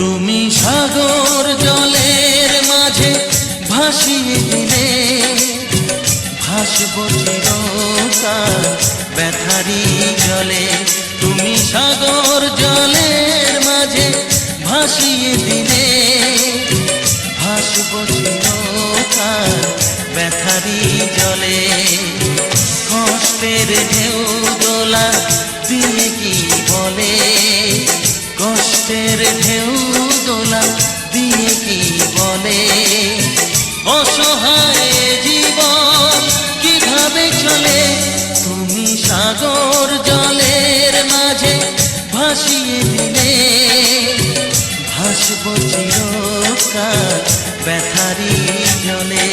তুমি সাগর জলের মাঝে ভাসিয়ে দিলে, ভাসব চিরকাল ব্যথারি জলে। তুমি সাগর জলের মাঝে ভাসিয়ে দিলে, ভাসব চিরকাল ব্যথারি জলে। কষ্টের ঢেউ দোলা দিয়ে কি বলে, কষ্টের ঢেউ দোলা দিয়ে কি বলে, অসহায় জীবন কিভাবে চলে। তুমি সাগর জলের মাঝে ভাসিয়ে দিলে, ভাসব চিরকাল ব্যথারি জলে।